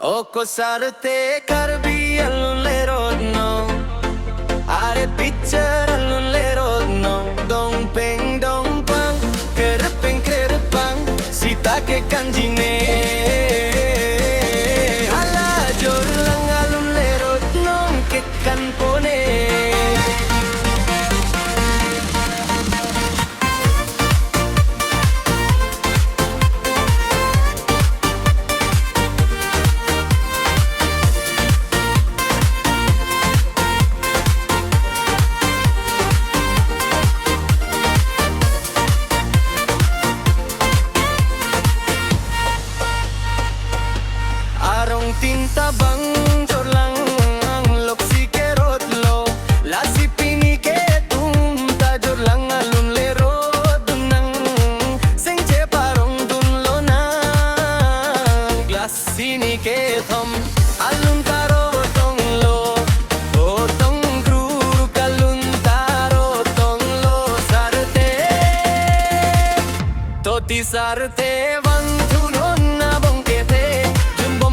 Oko SARTHE Karbi Alun no Are picture Alun no Dong peng dong pang Kerepang Sita ke kanjine Ala jor lang Alun nong ke kan pone Arong tinta bang jorlang loksi kerot lo lasi pini ke tumta jorlang alun lero dunang sengce parong dun lo na glas sini ke thom alun karo tong lo tong gru kalun taro tong lo SARTHE toti SARTHE van thunon na bong ke the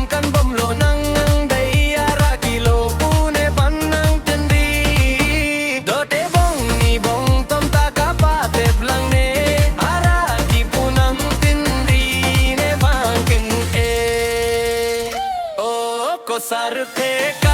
kan bom lo nang dai ara kilo pune panang tendi dote bong ni bong tom ta ka pa te blang ne ara ki punang tendi ne bangken e o ko SARTHE